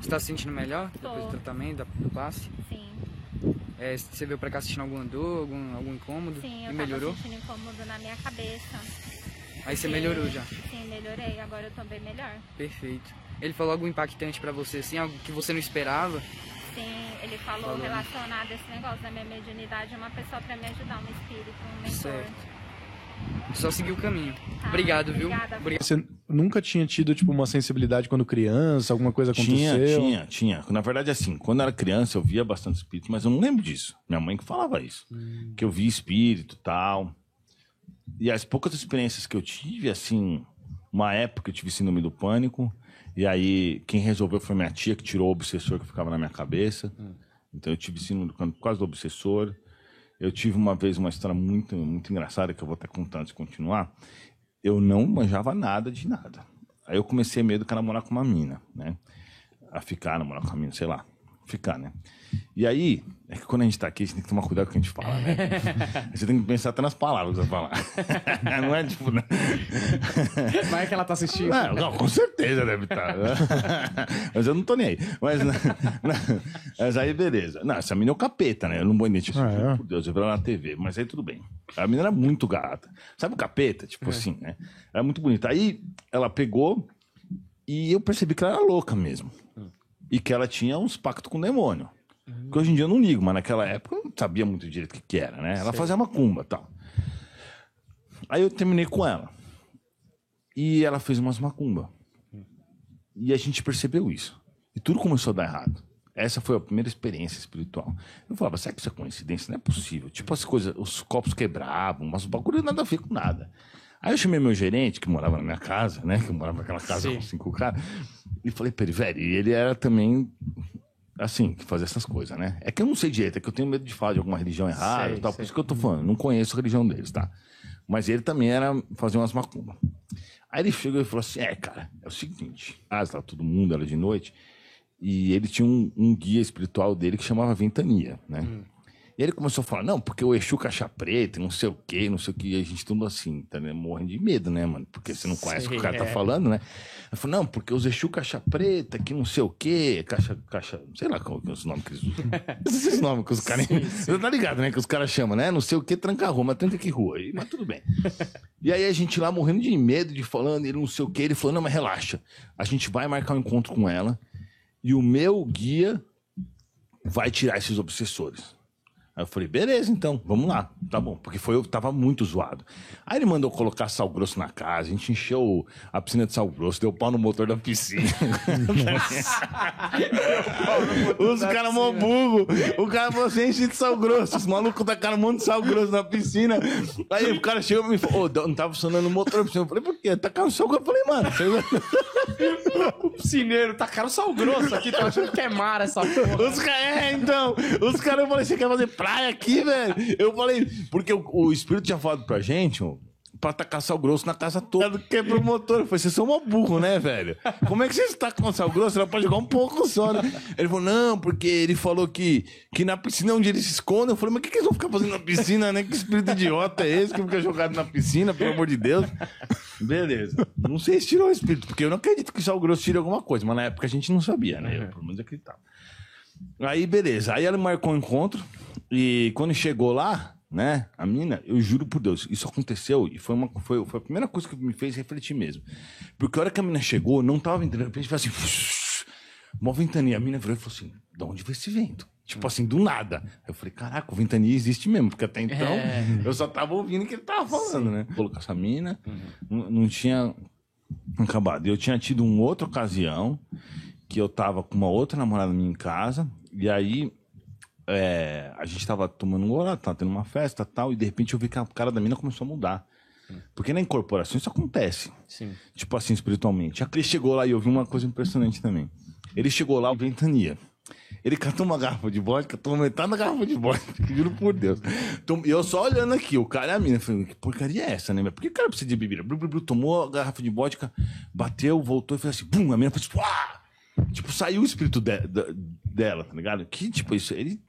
Você tá se sentindo melhor Tô. depois do tratamento, do passe? Sim. Você veio pra cá sentindo alguma dor, algum incômodo? Sim, E eu melhorou? tava sentindo incômodo na minha cabeça. Aí você melhorou já? Sim, melhorei. Agora eu tô bem melhor. Perfeito. Ele falou algo impactante pra você, assim, algo que você não esperava? Sim, ele falou relacionado a esse negócio da minha mediunidade, uma pessoa pra me ajudar, um espírito, um mentor. Certo. Só seguir o caminho. Tá, Obrigado, viu? obrigada. Obrigado. Você nunca tinha tido, tipo, uma sensibilidade quando criança? Alguma coisa aconteceu? Tinha. Na verdade, assim, quando eu era criança, eu via bastante espírito, mas eu não lembro disso. Minha mãe que falava isso. Que eu via espírito e tal. E as poucas experiências que eu tive, assim, uma época eu tive síndrome do pânico, e aí quem resolveu foi minha tia, que tirou o obsessor que ficava na minha cabeça. Então eu tive síndrome do pânico por causa do obsessor. Eu tive uma vez uma história muito, muito engraçada, que eu vou até contar antes de continuar. Eu não manjava nada de nada. Aí eu comecei medo que namorar com uma mina, né? Namorar com uma mina, sei lá. Né? E aí, é que quando a gente tá aqui, a gente tem que tomar cuidado com o que a gente fala, né? Você tem que pensar até nas palavras que você vai falar. Não é tipo... Né? Vai que ela tá assistindo. Não, com certeza deve estar. Mas eu não tô nem aí. Mas aí, beleza. Não, essa menina é o capeta, né? Eu não vou identificar. Por Deus, eu vi ela na TV. Mas aí tudo bem. A menina era muito gata. Sabe o capeta? Tipo assim, né? Era muito bonita. Aí ela pegou e eu percebi que ela era louca mesmo. E que ela tinha uns pactos com o demônio. Que hoje em dia eu não ligo, mas naquela época eu não sabia muito direito o que era, né? Ela fazia macumba e tal. Aí eu terminei com ela. E ela fez umas macumba. E a gente percebeu isso. E tudo começou a dar errado. Essa foi a primeira experiência espiritual. Eu falava, será que isso é coincidência? Não é possível. Tipo, as coisas, os copos quebravam, mas o bagulho nada a ver com nada. Aí eu chamei meu gerente, que morava na minha casa, né? Que eu morava naquela casa com 5 caras. E falei pra ele, velho, e ele era também, assim, que fazia essas coisas, né? É que eu não sei direito, é que eu tenho medo de falar de alguma religião errada e tal. Por isso que eu tô falando, não conheço a religião deles, tá? Mas ele também fazia umas macumbas. Aí ele chegou e falou assim, cara, é o seguinte, estava todo mundo, era de noite, e ele tinha um guia espiritual dele que chamava Ventania, né? E ele começou a falar, não, porque o Exu Caixa Preta, não sei o quê, e a gente tudo assim, tá, né? Morrendo de medo, né, mano? Porque você não conhece o que o cara tá falando, né? Eu falei, não, porque os Exu Caixa Preta, que não sei o quê, caixa, sei lá qual que é os nomes que eles usam. Esses nomes que os caras... Você tá ligado, né, que os caras chamam, né? Não sei o quê, tranca rua, mas tranca que rua, mas tudo bem. E aí a gente lá morrendo de medo, de falando, ele não sei o quê, ele falou, não, mas relaxa, a gente vai marcar um encontro com ela e o meu guia vai tirar esses obsessores. Aí eu falei, beleza, então, vamos lá, tá bom, porque eu tava muito zoado. Aí ele mandou colocar sal grosso na casa, a gente encheu a piscina de sal grosso, deu pau no motor da piscina. Os caras mó burro, o cara falou assim, enche de sal grosso, os malucos tacaram um monte de sal grosso na piscina. Aí o cara chegou e me falou, não tava funcionando o motor da piscina. Eu falei, por quê? Tacaram sal grosso. Eu falei, mano... O piscineiro, tacaram sal grosso aqui, tá achando que é mar essa porra. Os caras, eu falei, você quer fazer praia aqui, velho? Eu falei, porque o espírito tinha falado pra gente, pra tacar sal grosso na casa toda, quebrou o motor. Eu falei, vocês são um burro, né, velho? Como é que vocês tacam sal grosso? Ela pode jogar um pouco só, né? Ele falou, não, porque ele falou que na piscina é onde ele se esconde. Eu falei, mas o que eles vão ficar fazendo na piscina, né? Que espírito idiota é esse que fica jogado na piscina, pelo amor de Deus? Beleza. Não sei se tirou o espírito, porque eu não acredito que sal grosso tire alguma coisa, mas na época a gente não sabia, né? Eu, pelo menos, acreditava. Aí, beleza. Aí ela marcou um encontro e quando chegou lá, né, a mina, eu juro por Deus, isso aconteceu e foi a primeira coisa que me fez refletir mesmo. Porque a hora que a mina chegou, não tava entendendo, de repente foi assim, uma ventania. A mina virou e falou assim, de onde veio esse vento? Tipo assim, do nada. Eu falei, caraca, o ventania existe mesmo, porque até então eu só tava ouvindo o que ele tava falando, né? Colocar essa mina, não tinha acabado. Eu tinha tido uma outra ocasião que eu tava com uma outra namorada minha em casa, e aí a gente tava tomando um goró, tava tendo uma festa e tal, e de repente eu vi que a cara da mina começou a mudar. Porque na incorporação isso acontece. Sim. Tipo assim, espiritualmente. Ele chegou lá e eu vi uma coisa impressionante também. Ele chegou lá, ventania. Ele catou uma garrafa de vodka, tomou metade da garrafa de vodka, juro por Deus. E eu só olhando aqui, o cara e a mina, falei, que porcaria é essa, né? Por que o cara precisa de bebida? Tomou a garrafa de vodka, bateu, voltou e fez assim, bum, a mina fez, uá! Tipo, saiu o espírito dela, tá ligado? Que, tipo, isso, ele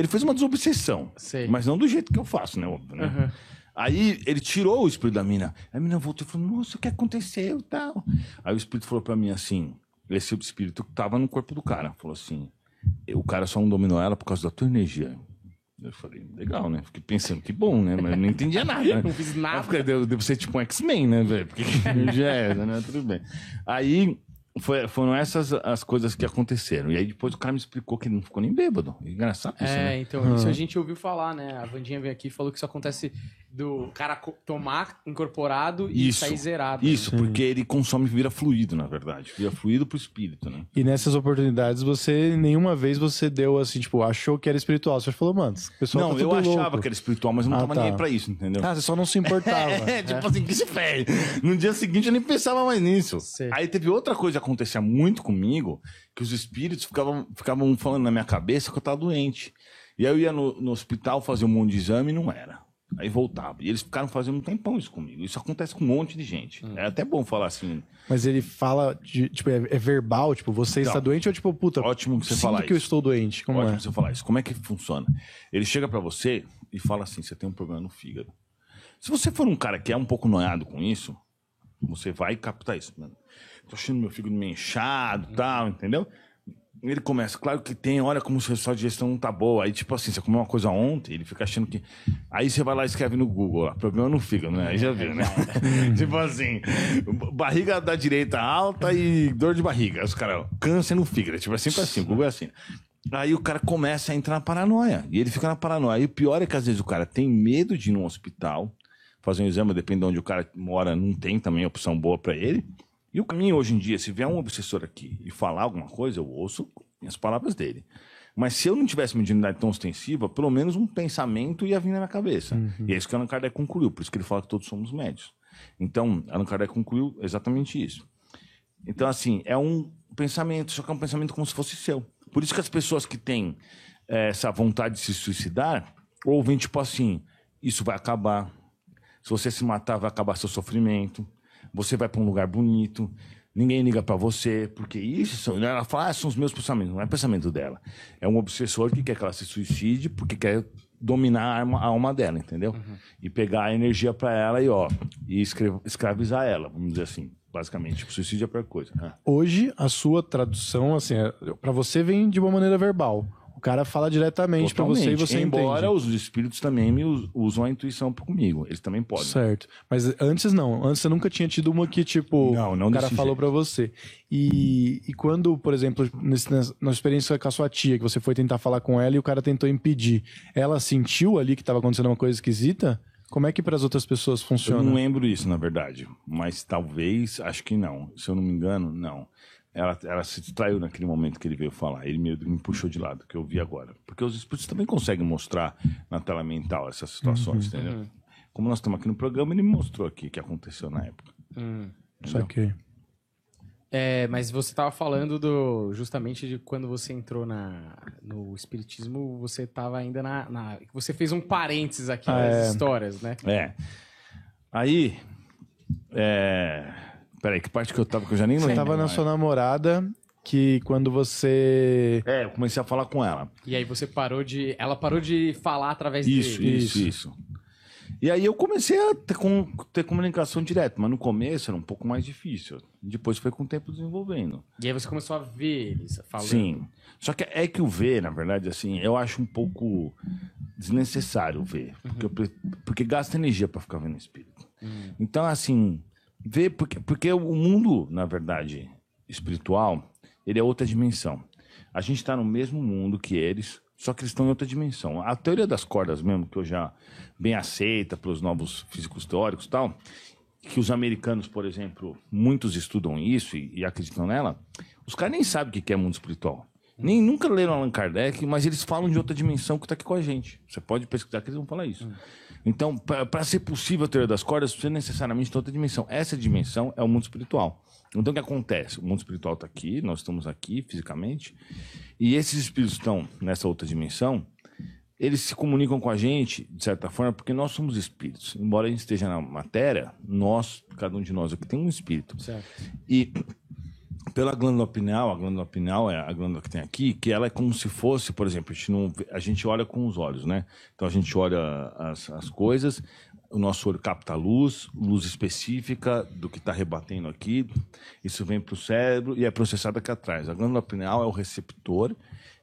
fez uma desobsessão. Sei. Mas não do jeito que eu faço, né? Óbvio, né? Uhum. Aí ele tirou o espírito da mina. A mina voltou e falou, nossa, o que aconteceu e tal? Aí o espírito falou pra mim assim, esse espírito que tava no corpo do cara. Falou assim, o cara só não dominou ela por causa da tua energia. Eu falei, legal, né? Fiquei pensando, que bom, né? Mas eu não entendia nada, né? Não fiz nada. Devo ser tipo um X-Men, né, velho? Porque já é, né? Tudo bem. Aí, foram essas as coisas que aconteceram. E aí depois o cara me explicou que ele não ficou nem bêbado. Engraçado isso, né? Então, isso a gente ouviu falar, né? A Vandinha veio aqui e falou que isso acontece do cara tomar incorporado e sair zerado. Isso, porque ele consome, vira fluido, na verdade. Vira fluido pro espírito, né? E nessas oportunidades, nenhuma vez você deu assim, tipo, achou que era espiritual. Você falou, mano, o pessoal não, tá eu tudo achava louco. que era espiritual, mas eu não tava nem aí pra isso, entendeu? Você só não se importava. Tipo assim, que se fez. No dia seguinte eu nem pensava mais nisso. Sim. Aí teve outra coisa que acontecia muito comigo, que os espíritos ficavam falando na minha cabeça que eu tava doente. E aí eu ia no hospital fazer um monte de exame e não era. Aí voltava. E eles ficaram fazendo um tempão isso comigo. Isso acontece com um monte de gente. É até bom falar assim. Mas ele fala, tipo, é verbal, tipo, você está doente ou tipo, puta, ótimo que você sinto falar que eu isso. estou doente. Como Ótimo é? você falar isso. Como é que funciona? Ele chega pra você e fala assim, você tem um problema no fígado. Se você for um cara que é um pouco noiado com isso, você vai captar isso. Mano, tô achando meu fígado meio inchado e tal, entendeu? Ele começa, claro que tem, olha como se a sua digestão não tá boa. Aí, tipo assim, você comeu uma coisa ontem, ele fica achando que... Aí você vai lá e escreve no Google, ó, problema no fígado, né? Aí já viu, né? Tipo assim, barriga da direita alta e dor de barriga. Os caras, câncer no fígado. Tipo, é sempre assim, o Google é assim. Aí o cara começa a entrar na paranoia. E ele fica na paranoia. E o pior é que às vezes o cara tem medo de ir num hospital, fazer um exame, depende de onde o cara mora, não tem também opção boa pra ele. E o caminho hoje em dia, se vier um obsessor aqui e falar alguma coisa, eu ouço as palavras dele. Mas se eu não tivesse mediunidade tão ostensiva, pelo menos um pensamento ia vir na minha cabeça. E é isso que Allan Kardec concluiu, por isso que ele fala que todos somos médios. Então, Allan Kardec concluiu exatamente isso. Então, assim, é um pensamento, só que é um pensamento como se fosse seu. Por isso que as pessoas que têm essa vontade de se suicidar, ouvem tipo assim, isso vai acabar. Se você se matar, vai acabar seu sofrimento. Você vai para um lugar bonito, ninguém liga para você, porque isso, ela fala, são os meus pensamentos, não é pensamento dela. É um obsessor que quer que ela se suicide porque quer dominar a alma dela, entendeu? E pegar a energia para ela e escravizar ela, vamos dizer assim, basicamente. Tipo, suicídio é a pior coisa. Hoje, a sua tradução, assim, pra você vem de uma maneira verbal. O cara fala diretamente pra você e você Embora entende. os espíritos também usam a intuição comigo. Eles também podem. Certo. Mas antes não. Antes você nunca tinha tido uma que, tipo, Não o cara desse falou jeito. pra você. E quando, por exemplo, na experiência com a sua tia, que você foi tentar falar com ela e o cara tentou impedir, ela sentiu ali que tava acontecendo uma coisa esquisita? Como é que para as outras pessoas Eu funciona? não lembro isso, na verdade. Mas talvez, acho que não. Se eu não me engano, não. Ela se distraiu naquele momento que ele veio falar. Ele me puxou de lado, que eu vi agora. Porque os espíritos também conseguem mostrar na tela mental essas situações, entendeu? Como nós estamos aqui no programa, ele me mostrou aqui o que aconteceu na época. Saquei. Mas você estava falando justamente de quando você entrou no espiritismo, você estava ainda você fez um parênteses aqui nas histórias, né? Aí, peraí, que parte que eu tava, que eu já nem lembro. Você tava na mais. sua namorada, que quando você... Eu comecei a falar com ela. E aí ela parou de falar através dele. Isso. E aí eu comecei a ter comunicação direta, mas no começo era um pouco mais difícil. Depois foi com o tempo desenvolvendo. E aí você começou a ver eles falando. Sim. Só que é que o ver, na verdade, assim, eu acho um pouco desnecessário ver. Porque gasta energia pra ficar vendo espírito. Então, assim, ver, porque o mundo, na verdade, espiritual, ele é outra dimensão. A gente tá no mesmo mundo que eles, só que eles estão em outra dimensão. A teoria das cordas mesmo, que eu já bem aceita pelos novos físicos teóricos e tal, que os americanos, por exemplo, muitos estudam isso e acreditam nela, os caras nem sabem o que é mundo espiritual. Nem nunca leram Allan Kardec, mas eles falam de outra dimensão que está aqui com a gente. Você pode pesquisar que eles vão falar isso. Então, para ser possível a teoria das cordas, precisa necessariamente ter outra dimensão. Essa dimensão é o mundo espiritual. Então, o que acontece? O mundo espiritual está aqui, nós estamos aqui fisicamente, e esses espíritos estão nessa outra dimensão, eles se comunicam com a gente, de certa forma, porque nós somos espíritos. Embora a gente esteja na matéria, cada um de nós aqui tem um espírito. Certo. E pela glândula pineal é a glândula que tem aqui, que ela é como se fosse, por exemplo, a gente olha com os olhos, né? Então a gente olha as coisas, o nosso olho capta luz específica do que está rebatendo aqui. Isso vem para o cérebro e é processado aqui atrás. A glândula pineal é o receptor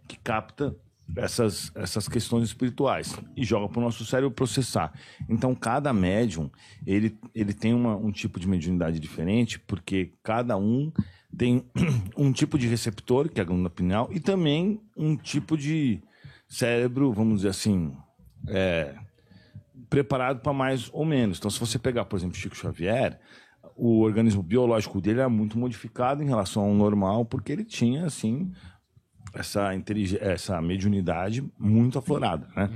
que capta essas questões espirituais e joga para o nosso cérebro processar. Então, cada médium, ele tem um tipo de mediunidade diferente, porque cada um tem um tipo de receptor, que é a glândula pineal, e também um tipo de cérebro, vamos dizer assim, preparado para mais ou menos. Então, se você pegar, por exemplo, Chico Xavier, o organismo biológico dele era muito modificado em relação ao normal, porque ele tinha, assim, essa mediunidade muito aflorada, né?